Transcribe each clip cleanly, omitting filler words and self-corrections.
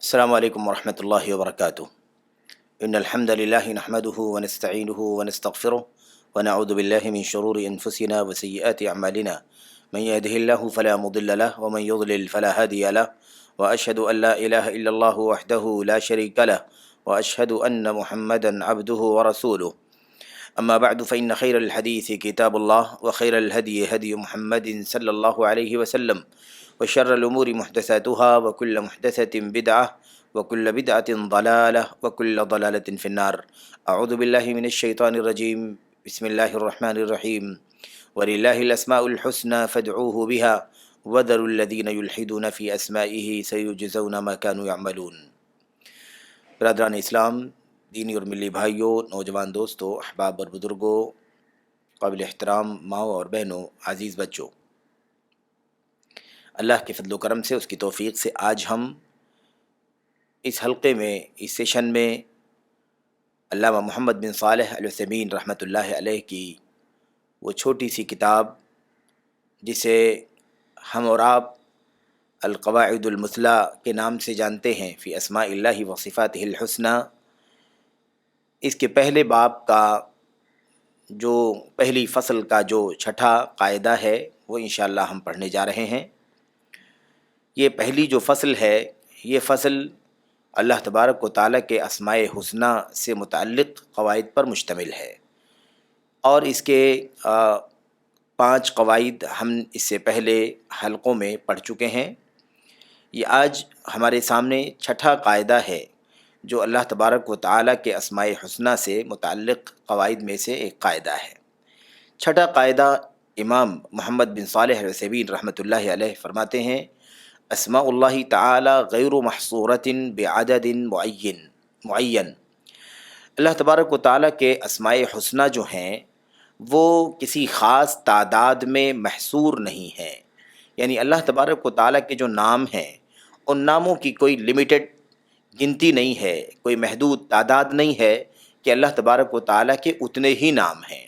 السلام علیکم ورحمۃ اللہ وبرکاتہ۔ ان الحمد للہ نحمده ونستعینه ونستغفره ونعوذ باللہ من شرور انفسنا وسیئات اعمالنا من يهده الله فلا مضل له ومن يضلل فلا هادي له واشهد ان لا اله الا الله وحده لا شريك له واشهد ان محمدا عبده ورسوله اما بعد فان خير الحديث كتاب الله وخير الهدي هدي محمد صلى الله عليه وسلم وشر الأمور محدثاتها وكل محدثة بدعة وكل بدعة ضلالة وكل ضلالة في النار۔ اعوذ بالله من الشيطان الرجيم، بسم الله الرحمن الرحيم، ولله الأسماء الحسنى فادعوه بها وذروا الذين يلحدون في أسمائه سيجزون ما كانوا يعملون۔ برادران اسلام، دینی اور ملی بھائیوں، نوجوان دوستوں، احباب اور بزرگوں، قابل احترام ماؤں اور بہنوں، عزیز بچوں، اللہ کے فضل و کرم سے، اس کی توفیق سے آج ہم اس حلقے میں، اس سیشن میں علامہ محمد بن صالح العثیمین رحمۃ اللہ علیہ کی وہ چھوٹی سی کتاب جسے ہم اور آپ القواعد المثلی کے نام سے جانتے ہیں، فی اسماء اللہ و صفاتہ الحسنی، اس کے پہلے باب کا جو پہلی فصل کا جو چھٹا قاعدہ ہے وہ انشاءاللہ ہم پڑھنے جا رہے ہیں۔ یہ پہلی جو فصل ہے، یہ فصل اللہ تبارک و تعالیٰ کے اسماء حسنی سے متعلق قواعد پر مشتمل ہے، اور اس کے 5 قواعد ہم اس سے پہلے حلقوں میں پڑھ چکے ہیں۔ یہ آج ہمارے سامنے چھٹا قاعدہ ہے جو اللہ تبارک و تعالیٰ کے اسماء حسنی سے متعلق قواعد میں سے ایک قاعدہ ہے۔ چھٹا قاعدہ امام محمد بن صالح العثیمین رحمۃ اللہ علیہ فرماتے ہیں، اسماء اللہ تعالی غیر محصورۃ بعدد معین۔ اللہ تبارک و تعالیٰ کے اسماء حسنی جو ہیں وہ کسی خاص تعداد میں محصور نہیں ہیں، یعنی اللہ تبارک و تعالیٰ کے جو نام ہیں ان ناموں کی کوئی لمیٹڈ گنتی نہیں ہے، کوئی محدود تعداد نہیں ہے کہ اللہ تبارک و تعالیٰ کے اتنے ہی نام ہیں۔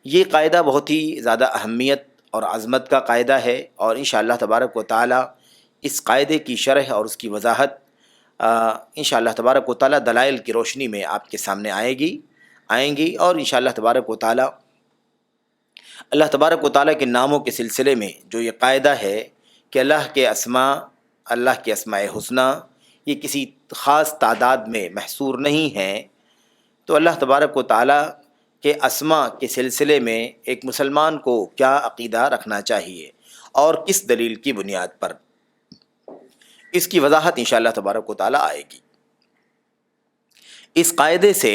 یہ قاعدہ بہت ہی زیادہ اہمیت اور عظمت کا قاعدہ ہے، اور انشاءاللہ تبارک و تعالیٰ اس قاعدے کی شرح اور اس کی وضاحت انشاءاللہ تبارک و تعالیٰ دلائل کی روشنی میں آپ کے سامنے آئیں گی، اور انشاءاللہ تبارک و تعالیٰ اللہ تبارک و تعالیٰ کے ناموں کے سلسلے میں جو یہ قاعدہ ہے کہ اللہ کے اسماء حسنی یہ کسی خاص تعداد میں محصور نہیں ہیں، تو اللہ تبارک و تعالیٰ کے اسماء کے سلسلے میں ایک مسلمان کو کیا عقیدہ رکھنا چاہیے اور کس دلیل کی بنیاد پر، اس کی وضاحت انشاءاللہ تبارک و تعالیٰ آئے گی۔ اس قاعدے سے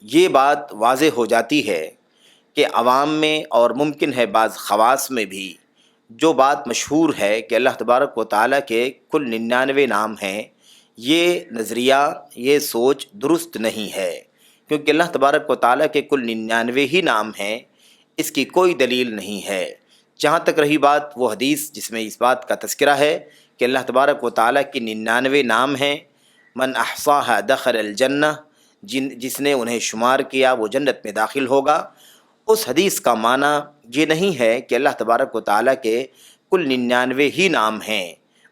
یہ بات واضح ہو جاتی ہے کہ عوام میں اور ممکن ہے بعض خواص میں بھی جو بات مشہور ہے کہ اللہ تبارک و تعالیٰ کے کل 99 نام ہیں، یہ نظریہ، یہ سوچ درست نہیں ہے، کیونکہ اللہ تبارک و تعالیٰ کے کل 99 ہی نام ہیں، اس کی کوئی دلیل نہیں ہے۔ جہاں تک رہی بات وہ حدیث جس میں اس بات کا تذکرہ ہے کہ اللہ تبارک و تعالیٰ کی 99 نام ہیں، من احصاها دخل الجنہ، جس نے انہیں شمار کیا وہ جنت میں داخل ہوگا، اس حدیث کا معنی یہ نہیں ہے کہ اللہ تبارک و تعالیٰ کے کل 99 ہی نام ہیں،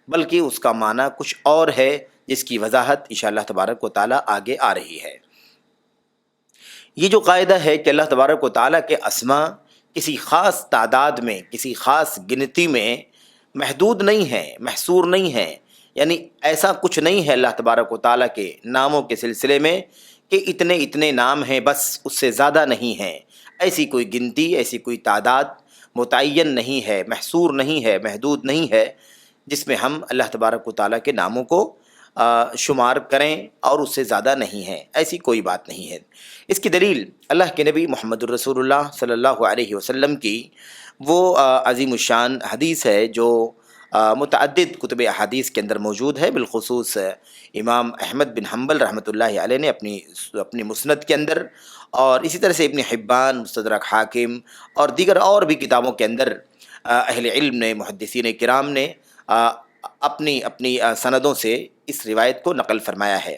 بلکہ اس کا معنی کچھ اور ہے جس کی وضاحت انشاءاللہ تبارک و تعالیٰ آگے آ رہی ہے۔ یہ جو قاعدہ ہے کہ اللہ تبارک و تعالیٰ کے اسماء کسی خاص تعداد میں، کسی خاص گنتی میں محدود نہیں ہیں، محصور نہیں ہیں، یعنی ایسا کچھ نہیں ہے اللہ تبارک و تعالیٰ کے ناموں کے سلسلے میں کہ اتنے نام ہیں، بس اس سے زیادہ نہیں ہیں، ایسی کوئی گنتی، ایسی کوئی تعداد متعین نہیں ہے، محصور نہیں ہے، محدود نہیں ہے جس میں ہم اللہ تبارک و تعالیٰ کے ناموں کو شمار کریں، اور اس سے زیادہ نہیں ہے، ایسی کوئی بات نہیں ہے۔ اس کی دلیل اللہ کے نبی محمد الرسول اللہ صلی اللہ علیہ وسلم کی وہ عظیم الشان حدیث ہے جو متعدد کتب احادیث کے اندر موجود ہے، بالخصوص امام احمد بن حنبل رحمۃ اللہ علیہ نے اپنی مسند کے اندر، اور اسی طرح سے ابن حبان، مستدرک حاکم اور دیگر اور بھی کتابوں کے اندر اہل علم نے، محدثین کرام نے اپنی سندوں سے اس روایت کو نقل فرمایا ہے۔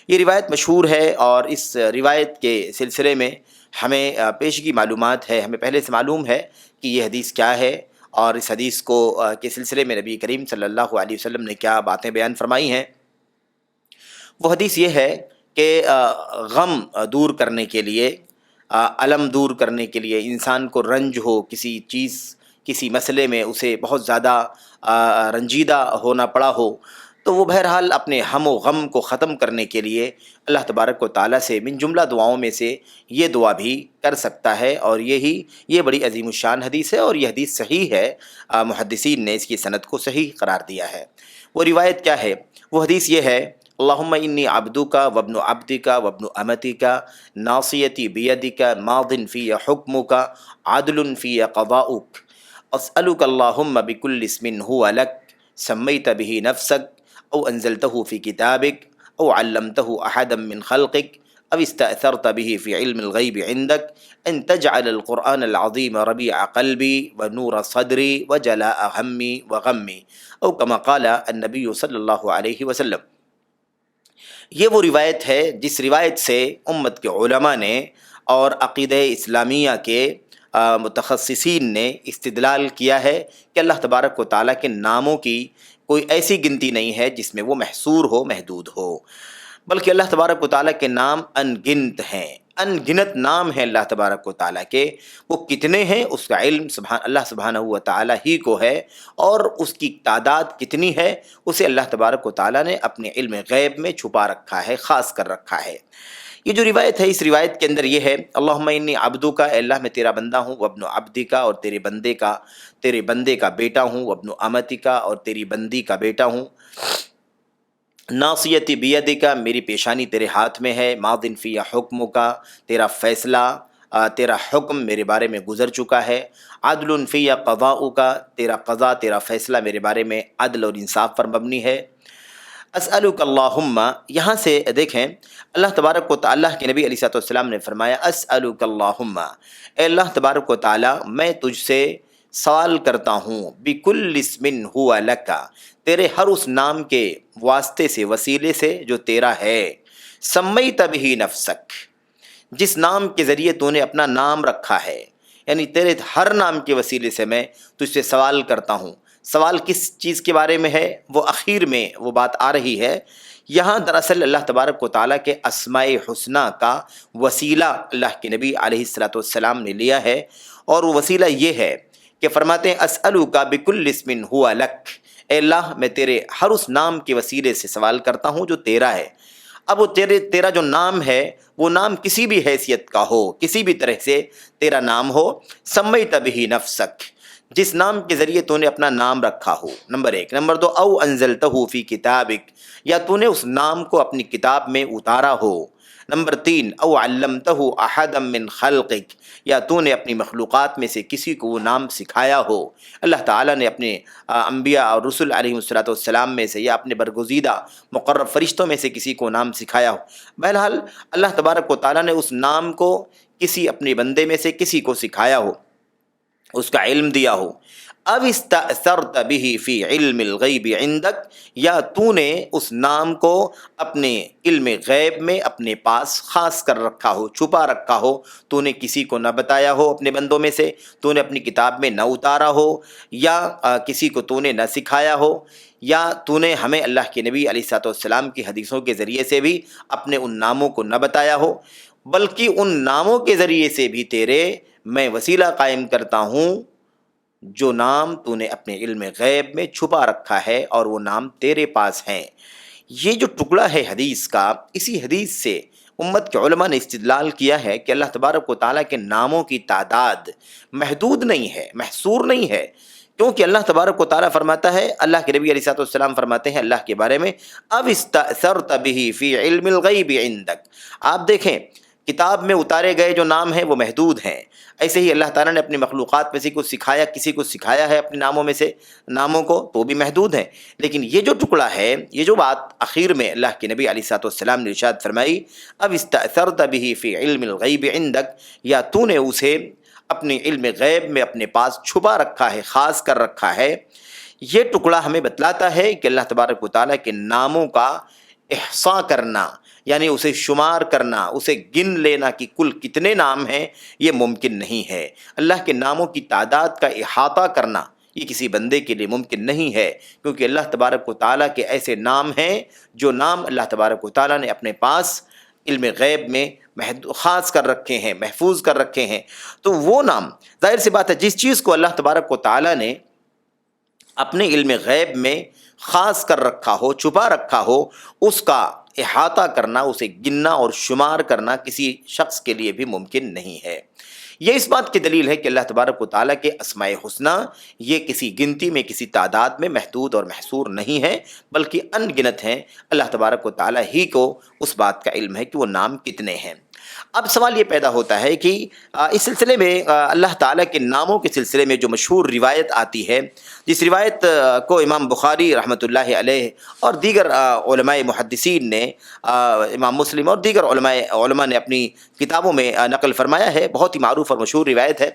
یہ روایت مشہور ہے، اور اس روایت کے سلسلے میں ہمیں پیشگی معلومات ہے، ہمیں پہلے سے معلوم ہے کہ یہ حدیث کیا ہے، اور اس حدیث کے سلسلے میں نبی کریم صلی اللہ علیہ وسلم نے کیا باتیں بیان فرمائی ہیں۔ وہ حدیث یہ ہے کہ غم دور کرنے کے لیے، الم دور کرنے کے لیے، انسان کو رنج ہو کسی چیز، کسی مسئلے میں اسے بہت زیادہ رنجیدہ ہونا پڑا ہو، تو وہ بہرحال اپنے ہم و غم کو ختم کرنے کے لیے اللہ تبارک و تعالیٰ سے من جملہ دعاؤں میں سے یہ دعا بھی کر سکتا ہے، اور یہ بڑی عظیم الشان حدیث ہے، اور یہ حدیث صحیح ہے۔ محدثین نے اس کی سند کو صحیح قرار دیا ہے۔ وہ روایت کیا ہے؟ وہ حدیث یہ ہے: اللہم انی عبدک وابن عبدک وابن امتک ناصیتی بیدک ماض فی حکمک عدل فی قضاؤک اسألک اللہم بکل اسم ہو لک سمیت به نفسک او انزلته فی کتابک او علمته احدا من خلقک او استأثرت به فی علم الغیب عندک ان تجعل القرآن العظیم ربیع قلبی ونور صدری وجلاء ہمی وغمی او کما قال النبی صلی اللہ علیہ وسلم۔ یہ وہ روایت ہے جس روایت سے امت کے علماء نے اور عقیدہ اسلامیہ کے متخصصین نے استدلال کیا ہے کہ اللہ تبارک و تعالیٰ کے ناموں کی کوئی ایسی گنتی نہیں ہے جس میں وہ محصور ہو، محدود ہو، بلکہ اللہ تبارک و تعالیٰ کے نام ان گنت ہیں، ان گنت نام ہیں اللہ تبارک و تعالیٰ کے۔ وہ کتنے ہیں اس کا علم اللہ سبحانہ و تعالیٰ ہی کو ہے، اور اس کی تعداد کتنی ہے اسے اللہ تبارک و تعالیٰ نے اپنے علم غیب میں چھپا رکھا ہے، خاص کر رکھا ہے۔ یہ جو روایت ہے، اس روایت کے اندر یہ ہے: اللہم انی عبدک، اے اللہ میں تیرا بندہ ہوں، وابن عبدک، اور تیرے بندے کا بیٹا ہوں، وابن امتک، اور تیری بندی کا بیٹا ہوں، ناصیتی بیدک، میری پیشانی تیرے ہاتھ میں ہے، ماض فی حکمک، تیرا فیصلہ، تیرا حکم میرے بارے میں گزر چکا ہے، عدل فی قضاؤک، تیرا قضا، تیرا فیصلہ میرے بارے میں عدل اور انصاف پر مبنی ہے۔ اسألک اللہم، یہاں سے دیکھیں اللہ تبارک و تعالیٰ کے نبی علیہ الصلوۃ والسلام نے فرمایا اسألک اللہم، اے اللہ تبارک و تعالیٰ میں تجھ سے سوال کرتا ہوں، بکل اسم ہو لک، تیرے ہر اس نام کے واسطے سے، وسیلے سے جو تیرا ہے، سمیت بہ نفسک، جس نام کے ذریعے تو نے اپنا نام رکھا ہے، یعنی تیرے ہر نام کے وسیلے سے میں تجھ سے سوال کرتا ہوں۔ سوال کس چیز کے بارے میں ہے؟ وہ اخیر میں وہ بات آ رہی ہے۔ یہاں دراصل اللہ تبارک و تعالیٰ کے اسماء حسنی کا وسیلہ اللہ کے نبی علیہ الصلوۃ والسلام نے لیا ہے، اور وہ وسیلہ یہ ہے کہ فرماتے ہیں اسألک بکل اسم ہو لک، اے اللہ میں تیرے ہر اس نام کے وسیلے سے سوال کرتا ہوں جو تیرا ہے۔ اب وہ تیرا جو نام ہے، وہ نام کسی بھی حیثیت کا ہو، کسی بھی طرح سے تیرا نام ہو، سمیت بہ نفسک، جس نام کے ذریعے تو نے اپنا نام رکھا ہو، نمبر ایک۔ نمبر دو، او انزلتہ فی کتابک، یا تو نے اس نام کو اپنی کتاب میں اتارا ہو۔ نمبر تین، او علمتہ احدا من خلقک، یا تو نے اپنی مخلوقات میں سے کسی کو وہ نام سکھایا ہو۔ اللہ تعالیٰ نے اپنے انبیاء اور رسل علیہ الصلوۃ والسلام میں سے، یا اپنے برگزیدہ مقرب فرشتوں میں سے کسی کو نام سکھایا ہو۔ بہرحال اللہ تبارک و تعالیٰ نے اس نام کو کسی اپنے بندے میں سے کسی کو سکھایا ہو، اس کا علم دیا ہو۔ اب استأثرت به فی علم الغیب عندک، یا تو نے اس نام کو اپنے علم غیب میں اپنے پاس خاص کر رکھا ہو، چھپا رکھا ہو، تو نے کسی کو نہ بتایا ہو اپنے بندوں میں سے، تو نے اپنی کتاب میں نہ اتارا ہو، یا کسی کو تو نے نہ سکھایا ہو، یا تو نے ہمیں اللہ کے نبی علیہ الصلوۃ والسلام کی حدیثوں کے ذریعے سے بھی اپنے ان ناموں کو نہ بتایا ہو، بلکہ ان ناموں کے ذریعے سے بھی تیرے میں وسیلہ قائم کرتا ہوں جو نام تو نے اپنے علم غیب میں چھپا رکھا ہے، اور وہ نام تیرے پاس ہیں۔ یہ جو ٹکڑا ہے حدیث کا، اسی حدیث سے امت کے علماء نے استدلال کیا ہے کہ اللہ تبارک و تعالیٰ کے ناموں کی تعداد محدود نہیں ہے، محصور نہیں ہے، کیونکہ اللہ تبارک و تعالیٰ فرماتا ہے، اللہ کے نبی علیہ الصلوۃ والسلام فرماتے ہیں اللہ کے بارے میں، اب استأثرت به فی علم الغیب عندک۔ آپ دیکھیں کتاب میں اتارے گئے جو نام ہیں وہ محدود ہیں، ایسے ہی اللہ تعالیٰ نے اپنی مخلوقات میں سے کسی کو سکھایا ہے اپنے ناموں میں سے ناموں کو، تو بھی محدود ہیں۔ لیکن یہ جو ٹکڑا ہے، یہ جو بات اخیر میں اللہ کے نبی علیہ الصلوۃ والسلام نے ارشاد فرمائی، اب استأثرت به فی علم الغیب عندک، یا تو نے اسے اپنے علم غیب میں اپنے پاس چھپا رکھا ہے، خاص کر رکھا ہے۔ یہ ٹکڑا ہمیں بتلاتا ہے کہ اللہ تبارک و تعالیٰ کے ناموں کا احصاء کرنا، یعنی اسے شمار کرنا، اسے گن لینا کہ کل کتنے نام ہیں، یہ ممکن نہیں ہے۔ اللہ کے ناموں کی تعداد کا احاطہ کرنا یہ کسی بندے کے لیے ممکن نہیں ہے، کیونکہ اللہ تبارک و تعالیٰ کے ایسے نام ہیں جو نام اللہ تبارک و تعالیٰ نے اپنے پاس علم غیب میں خاص کر رکھے ہیں، محفوظ کر رکھے ہیں۔ تو وہ نام، ظاہر سی بات ہے، جس چیز کو اللہ تبارک و تعالیٰ نے اپنے علم غیب میں خاص کر رکھا ہو، چھپا رکھا ہو، اس کا احاطہ کرنا، اسے گننا اور شمار کرنا کسی شخص کے لیے بھی ممکن نہیں ہے۔ یہ اس بات کی دلیل ہے کہ اللہ تبارک و تعالیٰ کے اسماء حسنی یہ کسی گنتی میں، کسی تعداد میں محدود اور محصور نہیں ہے، بلکہ ان گنت ہیں۔ اللہ تبارک و تعالیٰ ہی کو اس بات کا علم ہے کہ وہ نام کتنے ہیں۔ اب سوال یہ پیدا ہوتا ہے کہ اس سلسلے میں اللہ تعالیٰ کے ناموں کے سلسلے میں جو مشہور روایت آتی ہے، جس روایت کو امام بخاری رحمۃ اللہ علیہ اور دیگر علماء محدثین نے، امام مسلم اور دیگر علماء نے اپنی کتابوں میں نقل فرمایا ہے، بہت ہی معروف اور مشہور روایت ہے۔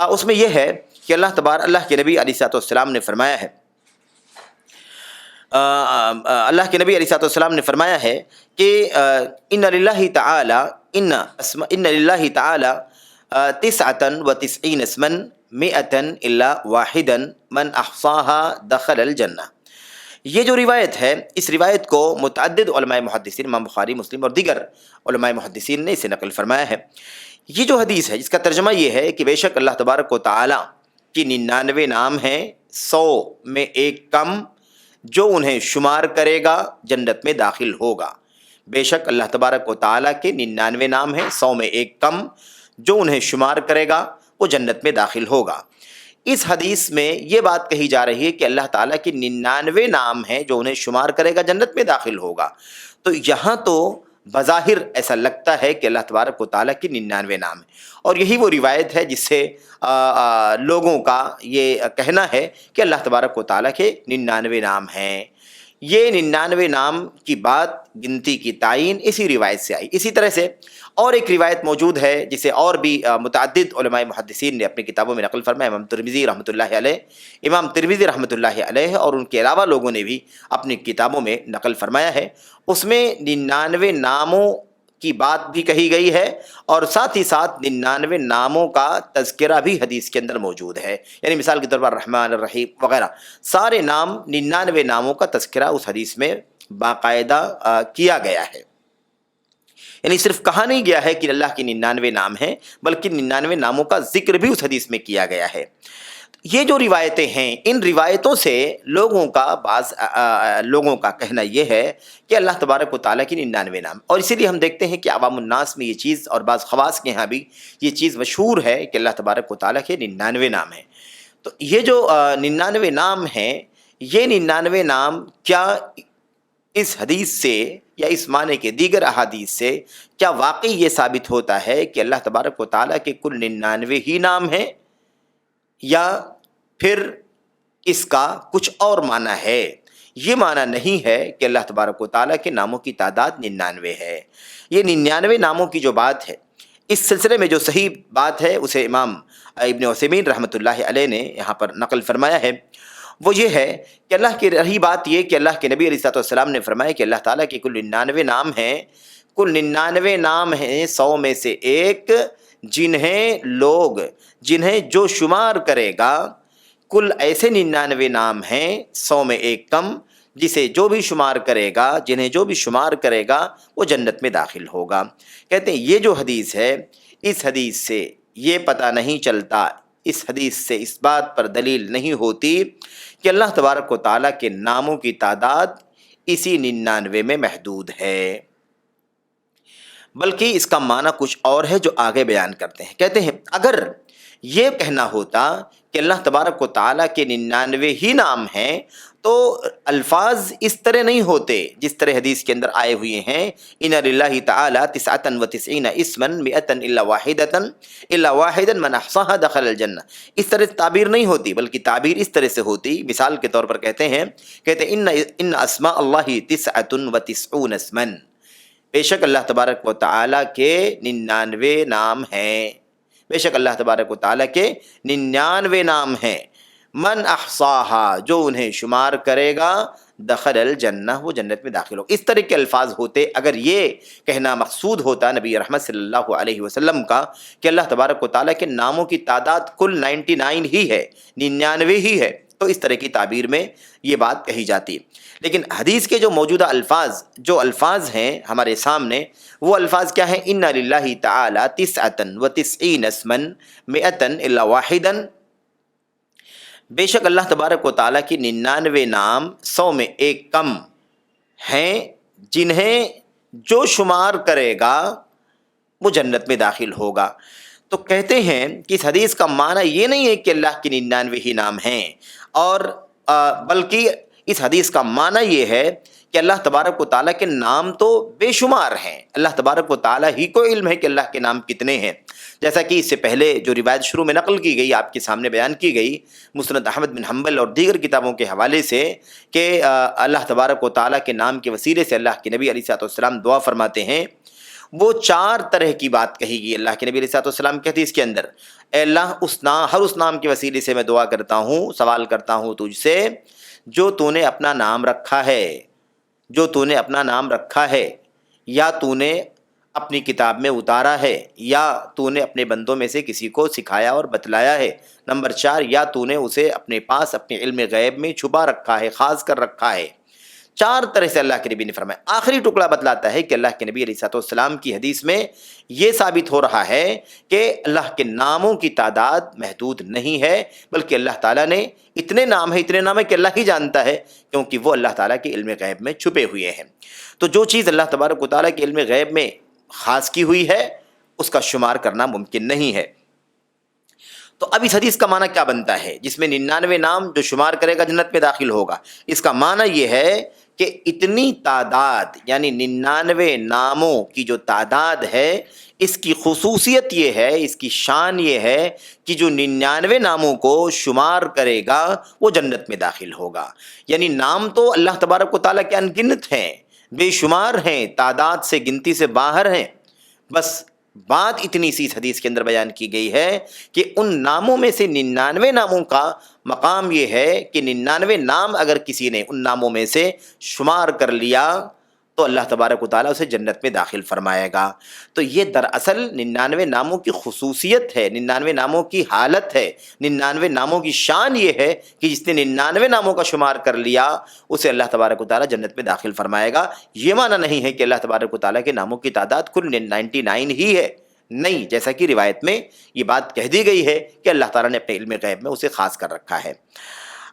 اس میں یہ ہے کہ اللہ کے نبی علیہ الصلوۃ والسلام نے فرمایا ہے، اللہ کے نبی علیہ الصلوۃ والسلام نے فرمایا ہے کہ ان للہ تعالی 99 اسما 100 الا واحدا من احصاها دخل الجنہ۔ یہ جو روایت ہے، اس روایت کو متعدد علماء محدثین، امام بخاری، مسلم اور دیگر علماء محدثین نے اسے نقل فرمایا ہے۔ یہ جو حدیث ہے، جس کا ترجمہ یہ ہے کہ بے شک اللہ تبارک و تعالیٰ کی 99 نام ہیں، 100 میں ایک کم، جو انہیں شمار کرے گا جنت میں داخل ہوگا۔ بے شک اللہ تبارک و تعالیٰ کے 99 نام ہیں، 100 میں ایک کم، جو انہیں شمار کرے گا وہ جنت میں داخل ہوگا۔ اس حدیث میں یہ بات کہی جا رہی ہے کہ اللہ تعالیٰ کے 99 نام ہیں جو انہیں شمار کرے گا جنت میں داخل ہوگا۔ تو یہاں تو بظاہر ایسا لگتا ہے کہ اللہ تبارک و تعالیٰ کی 99 نام ہیں، اور یہی وہ روایت ہے جس سے لوگوں کا یہ کہنا ہے کہ اللہ تبارک و تعالیٰ کے 99 نام ہیں۔ یہ 99 نام کی بات، گنتی کی تعین اسی روایت سے آئی۔ اسی طرح سے اور ایک روایت موجود ہے جسے اور بھی متعدد علماء محدثین نے اپنی کتابوں میں نقل فرمایا، امام ترمذی رحمۃ اللہ علیہ اور ان کے علاوہ لوگوں نے بھی اپنی کتابوں میں نقل فرمایا ہے۔ اس میں 99 ناموں کی بات بھی کہی گئی ہے، اور ساتھ ہی ساتھ 99 ناموں کا تذکرہ بھی حدیث کے اندر موجود ہے۔ یعنی مثال کے طور پر الرحمن، الرحیم وغیرہ سارے نام، 99 ناموں کا تذکرہ اس حدیث میں باقاعدہ کیا گیا ہے۔ یعنی صرف کہا نہیں گیا ہے کہ اللہ کی 99 نام ہیں، بلکہ 99 ناموں کا ذکر بھی اس حدیث میں کیا گیا ہے۔ یہ جو روایتیں ہیں، ان روایتوں سے بعض لوگوں کا کہنا یہ ہے کہ اللہ تبارک و تعالیٰ کی 99 نام، اور اسی لیے ہم دیکھتے ہیں کہ عوام الناس میں یہ چیز، اور بعض خواص کے ہاں بھی یہ چیز مشہور ہے کہ اللہ تبارک و تعالیٰ کے 99 نام ہیں۔ تو یہ جو 99 نام ہیں، یہ 99 نام کیا اس حدیث سے یا اس معنی کے دیگر احادیث سے کیا واقعی یہ ثابت ہوتا ہے کہ اللہ تبارک و تعالیٰ کے کل 99 ہی نام ہیں، یا پھر اس کا کچھ اور معنی ہے؟ یہ معنی نہیں ہے کہ اللہ تبارک و تعالیٰ کے ناموں کی تعداد 99 ہے۔ یہ 99 ناموں کی جو بات ہے، اس سلسلے میں جو صحیح بات ہے اسے امام ابن عثیمین رحمۃ اللہ علیہ نے یہاں پر نقل فرمایا ہے۔ وہ یہ ہے کہ اللہ کی رہی بات یہ کہ اللہ کے نبی علیہ الصلوۃ والسلام نے فرمایا کہ اللہ تعالیٰ کے کل 99 نام ہیں، کل 99 نام ہیں 100 میں سے ایک، جنہیں جو شمار کرے گا، کل ایسے 99 نام ہیں 100 میں ایک کم، جسے جو بھی شمار کرے گا، جنہیں جو بھی شمار کرے گا وہ جنت میں داخل ہوگا۔ کہتے ہیں یہ جو حدیث ہے، اس حدیث سے یہ پتہ نہیں چلتا، اس حدیث سے اس بات پر دلیل نہیں ہوتی کہ اللہ تبارک و تعالیٰ کے ناموں کی تعداد اسی 99 میں محدود ہے، بلکہ اس کا معنی کچھ اور ہے جو آگے بیان کرتے ہیں۔ کہتے ہیں اگر یہ کہنا ہوتا کہ اللہ تبارک و تعالیٰ کے 99 ہی نام ہیں، تو الفاظ اس طرح نہیں ہوتے جس طرح حدیث کے اندر آئے ہوئے ہیں، ان للہ تعالی 99 اسما 100 الا واحدا من احصاها دخل الجنہ۔ اس طرح تعبیر نہیں ہوتی، بلکہ تعبیر اس طرح سے ہوتی۔ مثال کے طور پر کہتے ہیں ان اسماء اللہ 99 اسما، بے شک اللہ تبارک و تعالیٰ کے 99 نام ہیں، بے شک اللہ تبارک و تعالیٰ کے 99 نام ہیں، من احصاها، جو انہیں شمار کرے گا، دخل الجنہ، وہ جنت میں داخل ہو. اس طرح کے الفاظ ہوتے اگر یہ کہنا مقصود ہوتا نبی رحمت صلی اللہ علیہ وسلم کا کہ اللہ تبارک و تعالیٰ کے ناموں کی تعداد کل 99 ہی ہے، 99 ہی ہے، تو اس طرح کی تعبیر میں یہ بات کہی جاتی. لیکن حدیث کے جو موجودہ الفاظ ہیں ہمارے سامنے، وہ الفاظ کیا ہیں؟ ان للہ تعالی 99 اسما 100 الا واحدا، بے شک اللہ تبارک و تعالیٰ کی 99 نام 100 میں ایک کم ہیں، جنہیں جو شمار کرے گا وہ جنت میں داخل ہوگا. تو کہتے ہیں کہ اس حدیث کا معنی یہ نہیں ہے کہ اللہ کی 99 ہی نام ہیں، اور بلکہ اس حدیث کا معنی یہ ہے کہ اللہ تبارک و تعالیٰ کے نام تو بے شمار ہیں، اللہ تبارک و تعالیٰ ہی کو علم ہے کہ اللہ کے نام کتنے ہیں. جیسا کہ اس سے پہلے جو روایت شروع میں نقل کی گئی، آپ کے سامنے بیان کی گئی مسند احمد بن حنبل اور دیگر کتابوں کے حوالے سے، کہ اللہ تبارک و تعالیٰ کے نام کے وسیلے سے اللہ کے نبی علیہ الصلوۃ والسلام دعا فرماتے ہیں. وہ 4 طرح کی بات کہی گئی اللہ کے نبی علیہ الصلوۃ والسلام کی حدیث کے اندر. اے اللہ، ہر اس نام کے وسیلے سے میں دعا کرتا ہوں، سوال کرتا ہوں تجھ سے، جو تو نے اپنا نام رکھا ہے، جو تو نے اپنا نام رکھا ہے، یا تو نے اپنی کتاب میں اتارا ہے، یا تو نے اپنے بندوں میں سے کسی کو سکھایا اور بتلایا ہے. نمبر 4، یا تو نے اسے اپنے پاس اپنے علم غیب میں چھپا رکھا ہے، خاص کر رکھا ہے. 4 طرح سے اللہ کے نبی نے فرمایا. آخری ٹکڑا بتلاتا ہے کہ اللہ کے نبی علیہ الصلوۃ والسلام کی حدیث میں یہ ثابت ہو رہا ہے کہ اللہ کے ناموں کی تعداد محدود نہیں ہے، بلکہ اللہ تعالیٰ نے اتنے نام ہیں کہ اللہ ہی جانتا ہے، کیونکہ وہ اللہ تعالیٰ کے علم غیب میں چھپے ہوئے ہیں. تو جو چیز اللہ تبارک و تعالیٰ کے علم غیب میں خاص کی ہوئی ہے، اس کا شمار کرنا ممکن نہیں ہے. تو اب اس حدیث کا معنی کیا بنتا ہے جس میں 99 نام جو شمار کرے گا جنت میں داخل ہوگا؟ اس کا معنی یہ ہے کہ اتنی تعداد، یعنی 99 ناموں کی جو تعداد ہے، اس کی خصوصیت یہ ہے، اس کی شان یہ ہے کہ جو 99 ناموں کو شمار کرے گا وہ جنت میں داخل ہوگا. یعنی نام تو اللہ تبارک و تعالیٰ کے انگنت ہیں، بے شمار ہیں، تعداد سے، گنتی سے باہر ہیں. بس بات اتنی سی اس حدیث کے اندر بیان کی گئی ہے کہ ان ناموں میں سے 99 ناموں کا مقام یہ ہے کہ 99 نام اگر کسی نے ان ناموں میں سے شمار کر لیا تو اللہ تبارک و تعالیٰ اسے جنت میں داخل فرمائے گا. تو یہ دراصل 99 ناموں کی خصوصیت ہے، 99 ناموں کی حالت ہے، 99 ناموں کی شان یہ ہے کہ جس نے 99 ناموں کا شمار کر لیا اسے اللہ تبارک و تعالیٰ جنت میں داخل فرمائے گا. یہ معنی نہیں ہے کہ اللہ تبارک و تعالیٰ کے ناموں کی تعداد کل 99 ہی ہے، نہیں، جیسا کہ روایت میں یہ بات کہہ دی گئی ہے کہ اللہ تعالیٰ نے اپنے علم غیب میں اسے خاص کر رکھا ہے.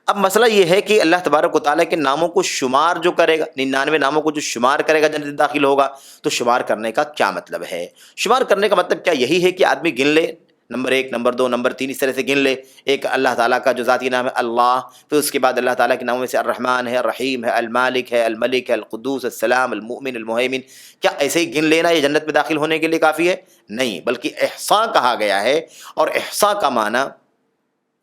اب مسئلہ یہ ہے کہ اللہ تبارک و تعالیٰ کے ناموں کو شمار جو کرے گا، 99 ناموں کو جو شمار کرے گا جنت میں داخل ہوگا. تو شمار کرنے کا کیا مطلب ہے؟ شمار کرنے کا مطلب کیا یہی ہے کہ آدمی گن لے، نمبر 1، نمبر 2، نمبر 3، اس طرح سے گن لے. ایک اللہ تعالیٰ کا جو ذاتی نام ہے اللہ، پھر اس کے بعد اللہ تعالیٰ کے ناموں میں سے الرحمن ہے، الرحیم ہے، المالک ہے، الملک ہے، القدوس، السلام، المؤمن، المہیمن. کیا ایسے ہی گن لینا یہ جنت میں داخل ہونے کے لیے کافی ہے؟ نہیں، بلکہ احصاء کہا گیا ہے، اور احصاء کا معنی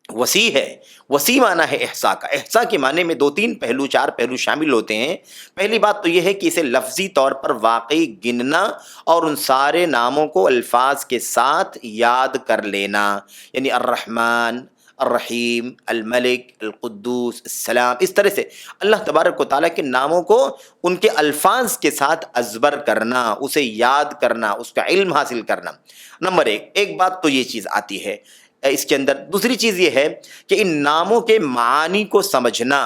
وسیع ہے. وسیع معنی ہے احصاء کا. احصاء کے معنی میں 2-3 پہلو، 4 پہلو شامل ہوتے ہیں. پہلی بات تو یہ ہے کہ اسے لفظی طور پر واقعی گننا اور ان سارے ناموں کو الفاظ کے ساتھ یاد کر لینا، یعنی الرحمن، الرحیم، الملک، القدوس، السلام، اس طرح سے اللہ تبارک و تعالیٰ کے ناموں کو ان کے الفاظ کے ساتھ ازبر کرنا، اسے یاد کرنا، اس کا علم حاصل کرنا. نمبر 1، ایک بات تو یہ چیز آتی ہے اس کے اندر. دوسری چیز یہ ہے کہ ان ناموں کے معانی کو سمجھنا،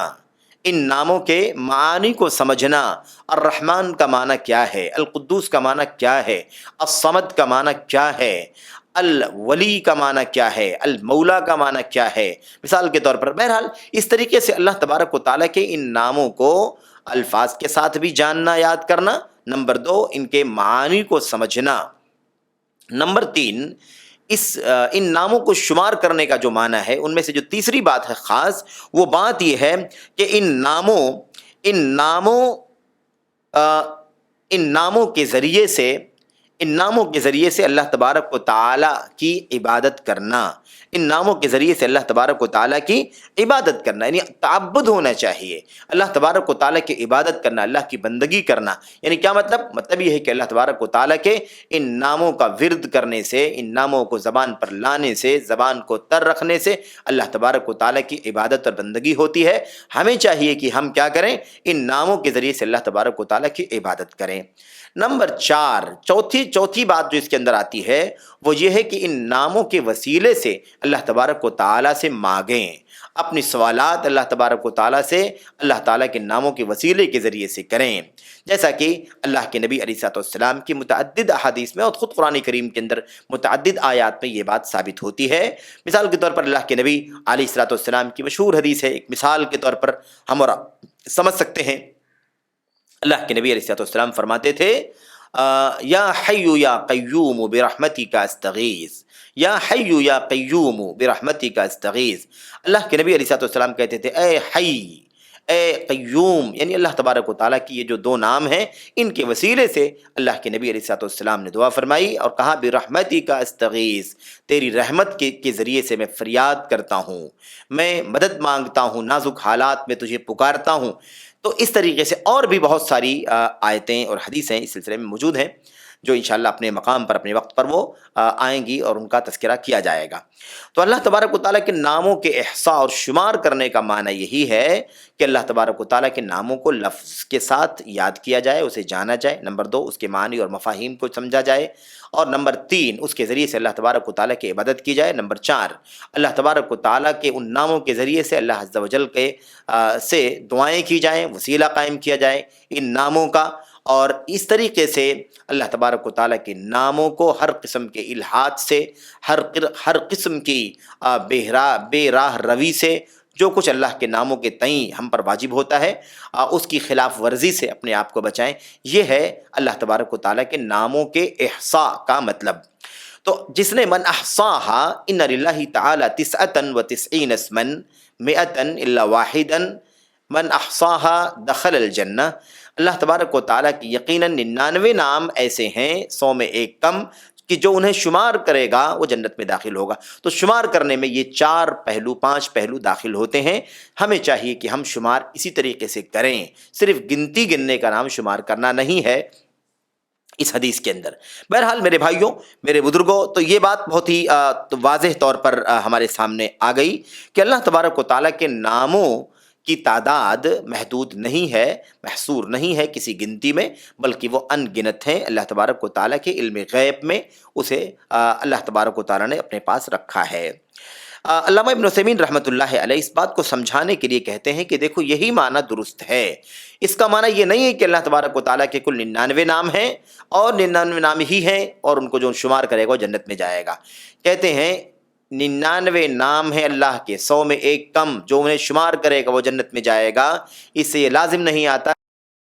ان ناموں کے معانی کو سمجھنا. الرحمن کا معنی کیا ہے، القدوس کا معنی کیا ہے، الصمد کا معنی کیا ہے، الولی کا معنی کیا ہے، المولا کا معنی کیا ہے، مثال کے طور پر. بہرحال اس طریقے سے اللہ تبارک و تعالیٰ کے ان ناموں کو الفاظ کے ساتھ بھی جاننا، یاد کرنا. نمبر 2، ان کے معانی کو سمجھنا. نمبر 3، ان ناموں کو شمار کرنے کا جو معنی ہے، ان میں سے جو تیسری بات ہے خاص، وہ بات یہ ہے کہ ان ناموں کے ذریعے سے ان ناموں کے ذریعے سے اللہ تبارک و تعالیٰ کی عبادت کرنا، ان ناموں کے ذریعے سے اللہ تبارک و تعالیٰ کی عبادت کرنا، یعنی تعبد ہونا چاہیے، اللہ تبارک و تعالیٰ کی عبادت کرنا، اللہ کی بندگی کرنا۔ یعنی کیا مطلب؟ مطلب یہ ہے کہ اللہ تبارک و تعالیٰ کے ان ناموں کا ورد کرنے سے، ان ناموں کو زبان پر لانے سے، زبان کو تر رکھنے سے اللہ تبارک و تعالیٰ کی عبادت اور بندگی ہوتی ہے۔ ہمیں چاہیے کہ ہم کیا کریں؟ ان ناموں کے ذریعے سے اللہ تبارک و تعالیٰ کی عبادت کریں۔ نمبر 4، چوتھی بات جو اس کے اندر آتی ہے وہ یہ ہے کہ ان ناموں کے وسیلے سے اللہ تبارک و تعالیٰ سے مانگیں، اپنی سوالات اللہ تبارک و تعالیٰ سے اللہ تعالیٰ کے ناموں کے وسیلے کے ذریعے سے کریں، جیسا کہ اللہ کے نبی علیہ السلام کی متعدد احادیث میں اور خود قرآن کریم کے اندر متعدد آیات میں یہ بات ثابت ہوتی ہے۔ مثال کے طور پر اللہ کے نبی علیہ السلام کی مشہور حدیث ہے، ایک مثال کے طور پر ہم اور سمجھ سکتے ہیں۔ اللہ کے نبی علیہ السلام فرماتے تھے یا حی یا قیوم برحمتک استغیث، یا حی یا قیوم برحمتک استغیث۔ اللہ کے نبی علیہ السلام کہتے تھے اے حی، اے قیوم، یعنی اللہ تبارک و تعالیٰ کی یہ جو دو نام ہیں ان کے وسیلے سے اللہ کے نبی علیہ السلام نے دعا فرمائی اور کہا برحمتک استغیث، تیری رحمت کے ذریعے سے میں فریاد کرتا ہوں، میں مدد مانگتا ہوں، نازک حالات میں تجھے پکارتا ہوں۔ تو اس طریقے سے اور بھی بہت ساری آیتیں اور حدیثیں اس سلسلے میں موجود ہیں جو انشاءاللہ اپنے مقام پر، اپنے وقت پر وہ آئیں گی اور ان کا تذکرہ کیا جائے گا۔ تو اللہ تبارک و تعالیٰ کے ناموں کے احصاء اور شمار کرنے کا معنی یہی ہے کہ اللہ تبارک و تعالیٰ کے ناموں کو لفظ کے ساتھ یاد کیا جائے، اسے جانا جائے، نمبر 2 اس کے معنی اور مفاہیم کو سمجھا جائے، اور نمبر 3 اس کے ذریعے سے اللہ تبارک و تعالیٰ کی عبادت کی جائے، نمبر 4 اللہ تبارک و تعالیٰ کے ان ناموں کے ذریعے سے اللہ عز و جل کے سے دعائیں کی جائیں، وسیلہ قائم کیا جائے ان ناموں کا، اور اس طریقے سے اللہ تبارک و تعالیٰ کے ناموں کو ہر قسم کے الحاد سے، ہر قسم کی بے راہ روی سے، جو کچھ اللہ کے ناموں کے تئیں ہم پر واجب ہوتا ہے اس کی خلاف ورزی سے اپنے آپ کو بچائیں۔ یہ ہے اللہ تبارک و تعالیٰ کے ناموں کے احصاء کا مطلب۔ تو جس نے من احصاہا ان للہ تعالی 99 اسما 100 الا واحدا من احصاہا دخل الجنہ، اللہ تبارک و تعالیٰ کی یقیناً 99 نام ایسے ہیں، 100 میں ایک کم، کہ جو انہیں شمار کرے گا وہ جنت میں داخل ہوگا۔ تو شمار کرنے میں یہ 5 پہلو داخل ہوتے ہیں۔ ہمیں چاہیے کہ ہم شمار اسی طریقے سے کریں، صرف گننے کا نام شمار کرنا نہیں ہے اس حدیث کے اندر۔ بہرحال میرے بھائیوں، میرے بزرگوں، تو یہ بات بہت ہی واضح طور پر ہمارے سامنے آ گئی کہ اللہ تبارک و تعالیٰ کے ناموں کی تعداد محدود نہیں ہے، محصور نہیں ہے کسی گنتی میں، بلکہ وہ ان گنت ہیں۔ اللہ تبارک و تعالیٰ کے علم غیب میں اسے اللہ تبارک و تعالیٰ نے اپنے پاس رکھا ہے۔ علامہ ابن عثیمین رحمۃ اللہ علیہ اس بات کو سمجھانے کے لیے کہتے ہیں کہ دیکھو یہی معنی درست ہے۔ اس کا معنی یہ نہیں ہے کہ اللہ تبارک و تعالیٰ کے کل 99 نام ہیں اور 99 نام ہی ہیں اور ان کو جو شمار کرے گا وہ جنت میں جائے گا۔ کہتے ہیں 99 نام ہیں اللہ کے، 100 میں ایک کم، جو انہیں شمار کرے گا وہ جنت میں جائے گا۔ اس سے یہ لازم نہیں آتا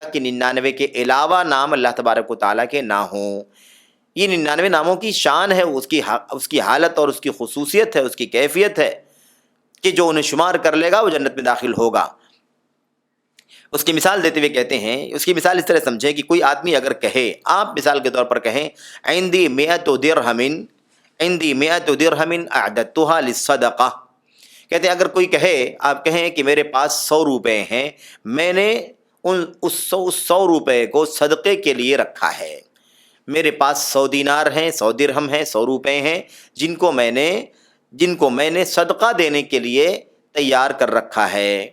کہ 99 کے علاوہ نام اللہ تبارک و تعالیٰ کے نہ ہوں۔ یہ 99 ناموں کی شان ہے، اس کی حالت اور اس کی خصوصیت ہے، اس کی کیفیت ہے کہ جو انہیں شمار کر لے گا وہ جنت میں داخل ہوگا۔ اس کی مثال دیتے ہوئے کہتے ہیں، اس کی مثال اس طرح سمجھیں کہ کوئی آدمی اگر کہے، آپ مثال کے طور پر کہیں عندی 100 درہم، عندی 100 درہم اعددتها للصدقہ، کہتے ہیں اگر کوئی کہے، آپ کہیں کہ میرے پاس 100 روپے ہیں، میں نے اس 100 روپے کو صدقے کے لیے رکھا ہے۔ میرے پاس 100 دینار ہیں، 100 درہم ہیں، 100 روپے ہیں جن کو میں نے صدقہ دینے کے لیے تیار کر رکھا ہے۔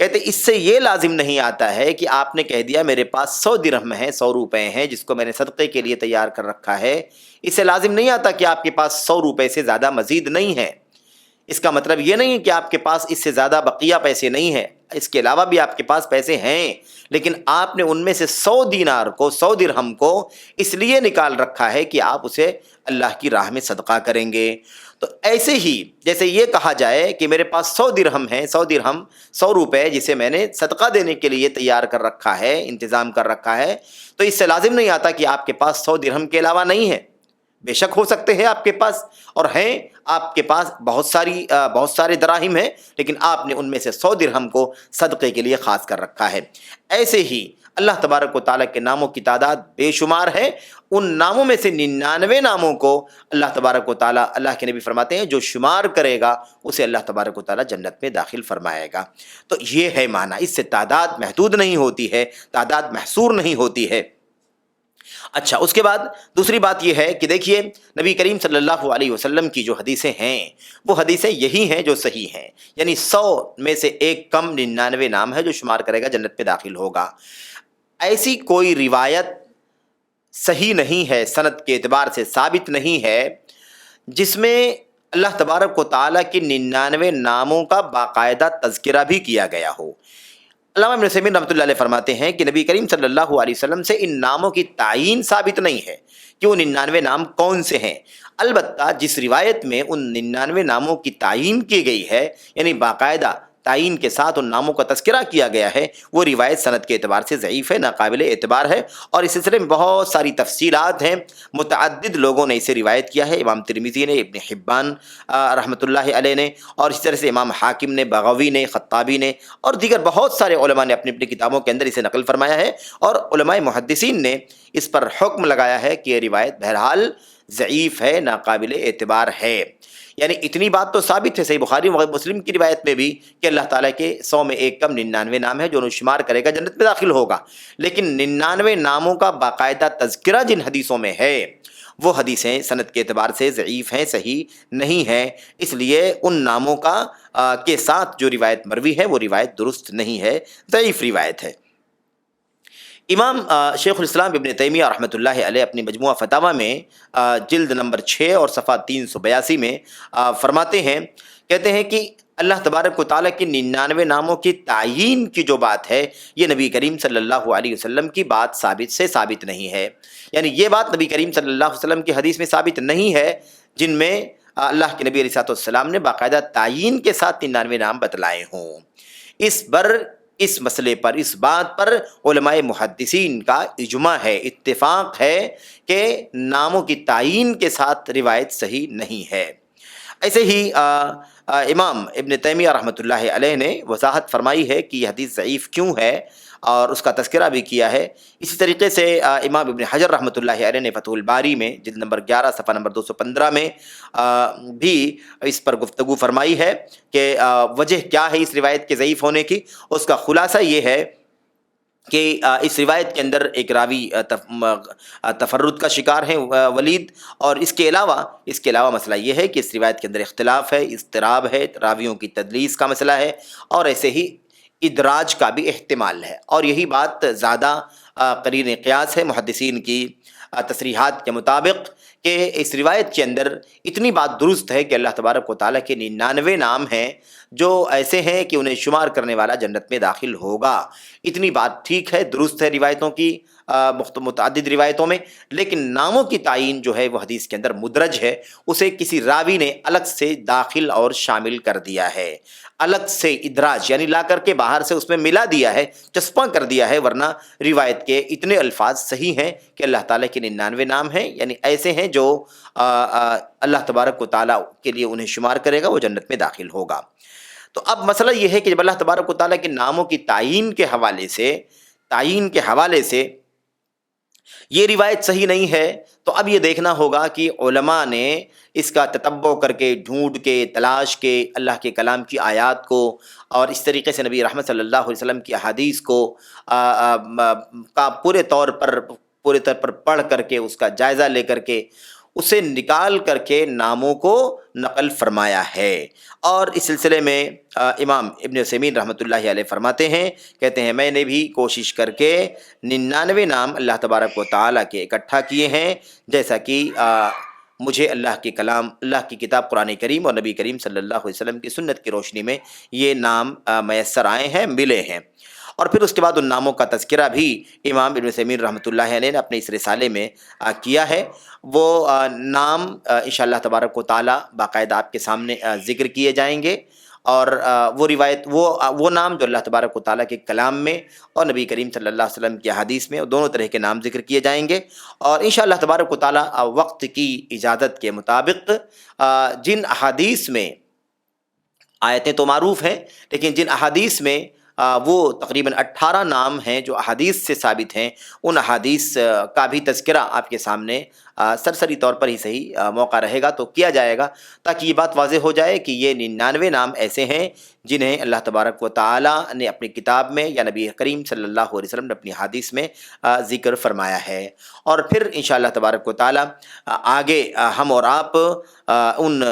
کہتے اس سے یہ لازم نہیں آتا ہے کہ آپ نے کہہ دیا میرے پاس 100 درہم ہیں، 100 روپے ہیں جس کو میں نے صدقے کے لیے تیار کر رکھا ہے۔ اس سے لازم نہیں آتا کہ آپ کے پاس 100 روپے سے زیادہ مزید نہیں ہے۔ اس کا مطلب یہ نہیں ہے کہ آپ کے پاس اس سے زیادہ بقیہ پیسے نہیں ہیں، اس کے علاوہ بھی آپ کے پاس پیسے ہیں، لیکن آپ نے ان میں سے 100 دینار کو، 100 درہم کو اس لیے نکال رکھا ہے کہ آپ اسے اللہ کی راہ میں صدقہ کریں گے۔ تو ایسے ہی جیسے یہ کہا جائے کہ میرے پاس 100 درہم ہیں، 100 روپے جسے میں نے صدقہ دینے کے لیے تیار کر رکھا ہے، انتظام کر رکھا ہے، تو اس سے لازم نہیں آتا کہ آپ کے پاس 100 درہم کے علاوہ نہیں ہے۔ بے شک ہو سکتے ہیں آپ کے پاس، اور ہیں آپ کے پاس بہت سارے دراہم ہیں، لیکن آپ نے ان میں سے 100 درہم کو صدقے کے لیے خاص کر رکھا ہے۔ ایسے ہی اللہ تبارک و تعالیٰ کے ناموں کی تعداد بے شمار ہے، ان ناموں میں سے 99 ناموں کو اللہ تبارک و تعالیٰ، اللہ کے نبی فرماتے ہیں، جو شمار کرے گا اسے اللہ تبارک و تعالیٰ جنت میں داخل فرمائے گا۔ تو یہ ہے معنی، اس سے تعداد محدود نہیں ہوتی ہے، تعداد محصور نہیں ہوتی ہے۔ اچھا، اس کے بعد دوسری بات یہ ہے کہ دیکھیے نبی کریم صلی اللہ علیہ وسلم کی جو حدیثیں ہیں وہ حدیثیں یہی ہیں جو صحیح ہیں، یعنی 100 میں سے ایک کم 99 نام ہے جو شمار کرے گا جنت میں داخل ہوگا۔ ایسی کوئی روایت صحیح نہیں ہے، سند کے اعتبار سے ثابت نہیں ہے، جس میں اللہ تبارک و تعالیٰ کی 99 ناموں کا باقاعدہ تذکرہ بھی کیا گیا ہو۔ علامہ ابن عثیمین رحمۃ اللہ علیہ فرماتے ہیں کہ نبی کریم صلی اللہ علیہ وسلم سے ان ناموں کی تعیین ثابت نہیں ہے کہ وہ 99 نام کون سے ہیں، البتہ جس روایت میں ان 99 ناموں کی تعیین کی گئی ہے، یعنی باقاعدہ تعین کے ساتھ ان ناموں کا تذکرہ کیا گیا ہے، وہ روایت سند کے اعتبار سے ضعیف ہے، ناقابل اعتبار ہے، اور اس سلسلے میں بہت ساری تفصیلات ہیں، متعدد لوگوں نے اسے روایت کیا ہے، امام ترمذی نے، ابن حبان رحمۃ اللہ علیہ نے، اور اس طرح سے امام حاکم نے، بغوی نے، خطابی نے اور دیگر بہت سارے علماء نے اپنی اپنی کتابوں کے اندر اسے نقل فرمایا ہے، اور علماء محدثین نے اس پر حکم لگایا ہے کہ یہ روایت بہرحال ضعیف ہے، ناقابل اعتبار ہے۔ یعنی اتنی بات تو ثابت ہے صحیح بخاری و مسلم کی روایت میں بھی کہ اللہ تعالیٰ کے 100 میں ایک کم 99 نام ہے جو انہیں شمار کرے گا جنت میں داخل ہوگا، لیکن 99 ناموں کا باقاعدہ تذکرہ جن حدیثوں میں ہے وہ حدیثیں سند کے اعتبار سے ضعیف ہیں، صحیح نہیں ہیں، اس لیے ان ناموں کا کے ساتھ جو روایت مروی ہے وہ روایت درست نہیں ہے، ضعیف روایت ہے۔ امام شیخ الاسلام ابن تیمیہ رحمۃ اللہ علیہ اپنی مجموعہ فتاویٰ میں جلد نمبر 6 اور صفحہ 382 میں فرماتے ہیں، کہتے ہیں کہ اللہ تبارک و تعالیٰ کی 99 ناموں کی تعیین کی جو بات ہے یہ نبی کریم صلی اللہ علیہ وسلم کی بات ثابت نہیں ہے، یعنی یہ بات نبی کریم صلی اللہ علیہ وسلم کی حدیث میں ثابت نہیں ہے جن میں اللہ کے نبی علیہ السلام نے باقاعدہ تعیین کے ساتھ 99 نام بتلائے ہوں۔ اس مسئلے پر، اس بات پر علماء محدثین کا اجماع ہے، اتفاق ہے کہ ناموں کی تعیین کے ساتھ روایت صحیح نہیں ہے۔ ایسے ہی امام ابن تیمیہ رحمۃ اللہ علیہ نے وضاحت فرمائی ہے کہ یہ حدیث ضعیف کیوں ہے اور اس کا تذکرہ بھی کیا ہے۔ اسی طریقے سے امام ابن حجر رحمۃ اللہ علیہ نے فتح الباری میں جلد نمبر 11 صفحہ نمبر 215 میں بھی اس پر گفتگو فرمائی ہے کہ وجہ کیا ہے اس روایت کے ضعیف ہونے کی۔ اس کا خلاصہ یہ ہے کہ اس روایت کے اندر ایک راوی تفرد کا شکار ہے ولید، اور اس کے علاوہ مسئلہ یہ ہے کہ اس روایت کے اندر اختلاف ہے، اضطراب ہے، راویوں کی تدلیس کا مسئلہ ہے، اور ایسے ہی ادراج کا بھی احتمال ہے، اور یہی بات زیادہ قرین قیاس ہے محدثین کی تصریحات کے مطابق کہ اس روایت کے اندر اتنی بات درست ہے کہ اللہ تبارک و تعالیٰ کے 99 نام ہیں جو ایسے ہیں کہ انہیں شمار کرنے والا جنت میں داخل ہوگا۔ اتنی بات ٹھیک ہے، درست ہے روایتوں کی متعدد روایتوں میں، لیکن ناموں کی تعیین جو ہے وہ حدیث کے اندر مدرج ہے، اسے کسی راوی نے الگ سے داخل اور شامل کر دیا ہے، الگ سے ادراج یعنی لا کر کے باہر سے اس میں ملا دیا ہے، چسپاں کر دیا ہے، ورنہ روایت کے اتنے الفاظ صحیح ہیں کہ اللہ تعالیٰ کے 99 نام ہیں، یعنی ایسے ہیں جو اللہ تبارک و تعالیٰ کے لیے انہیں شمار کرے گا وہ جنت میں داخل ہوگا۔ تو اب مسئلہ یہ ہے کہ جب اللہ تبارک و تعالیٰ کے ناموں کی تعیین کے حوالے سے یہ روایت صحیح نہیں ہے، تو اب یہ دیکھنا ہوگا کہ علماء نے اس کا تتبع کر کے، ڈھونڈ کے، تلاش کے، اللہ کے کلام کی آیات کو اور اس طریقے سے نبی رحمت صلی اللہ علیہ وسلم کی احادیث کو کا پورے طور پر پڑھ کر کے، اس کا جائزہ لے کر کے، اسے نکال کر کے ناموں کو نقل فرمایا ہے۔ اور اس سلسلے میں امام ابن عثیمین رحمۃ اللہ علیہ فرماتے ہیں، کہتے ہیں میں نے بھی کوشش کر کے 99 نام اللہ تبارک و تعالیٰ کے اکٹھا کیے ہیں، جیسا کہ مجھے اللہ کے کلام، اللہ کی کتاب قرآن کریم اور نبی کریم صلی اللہ علیہ وسلم کی سنت کی روشنی میں یہ نام میسر آئے ہیں، ملے ہیں۔ اور پھر اس کے بعد ان ناموں کا تذکرہ بھی امام ابن عثیمین رحمۃ اللہ علیہ نے اپنے اس رسالے میں کیا ہے۔ وہ نام انشاءاللہ تبارک و تعالیٰ باقاعدہ آپ کے سامنے ذکر کیے جائیں گے، اور وہ روایت وہ نام جو اللہ تبارک و تعالیٰ کے کلام میں اور نبی کریم صلی اللہ علیہ وسلم کی حدیث میں دونوں طرح کے نام ذکر کیے جائیں گے۔ اور انشاءاللہ تبارک و تعالیٰ وقت کی اجازت کے مطابق جن احادیث میں آیتیں تو معروف ہیں، لیکن جن احادیث میں وہ تقریباً 18 نام ہیں جو احادیث سے ثابت ہیں، ان احادیث کا بھی تذکرہ آپ کے سامنے سرسری طور پر ہی صحیح موقع رہے گا تو کیا جائے گا، تاکہ یہ بات واضح ہو جائے کہ یہ 99 نام ایسے ہیں جنہیں اللہ تبارک و تعالیٰ نے اپنی کتاب میں یا نبی کریم صلی اللہ علیہ وسلم نے اپنی حدیث میں ذکر فرمایا ہے۔ اور پھر انشاءاللہ تبارک و تعالیٰ آگے ہم اور آپ ان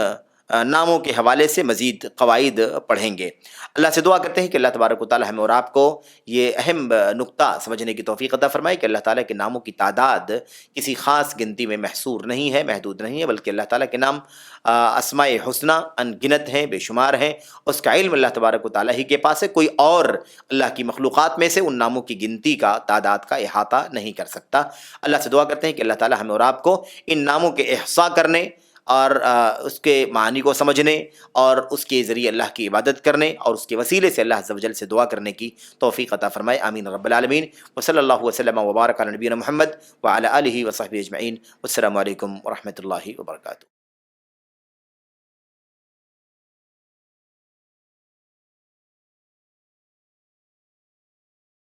ناموں کے حوالے سے مزید قواعد پڑھیں گے۔ اللہ سے دعا کرتے ہیں کہ اللہ تبارک و تعالیٰ ہمیں اور آپ کو یہ اہم نقطہ سمجھنے کی توفیق عطا فرمائے کہ اللہ تعالیٰ کے ناموں کی تعداد کسی خاص گنتی میں محصور نہیں ہے، محدود نہیں ہے، بلکہ اللہ تعالیٰ کے نام اسماء حسنہ ان گنت ہیں، بے شمار ہیں۔ اس کا علم اللہ تبارک و تعالیٰ ہی کے پاس ہے، کوئی اور اللہ کی مخلوقات میں سے ان ناموں کی گنتی کا، تعداد کا احاطہ نہیں کر سکتا۔ اللہ سے دعا کرتے ہیں کہ اللہ تعالیٰ ہمیں اور آپ کو ان ناموں کے احصاء کرنے اور اس کے معنی کو سمجھنے اور اس کے ذریعے اللہ کی عبادت کرنے اور اس کے وسیلے سے اللہ عز و جل سے دعا کرنے کی توفیق عطا فرمائے، آمین رب العالمین۔ وصلی اللہ وسلم وبارک علی نبینا محمد وعلی آلہ وصحبہ اجمعین۔ والسلام علیکم ورحمۃ اللہ وبرکاتہ۔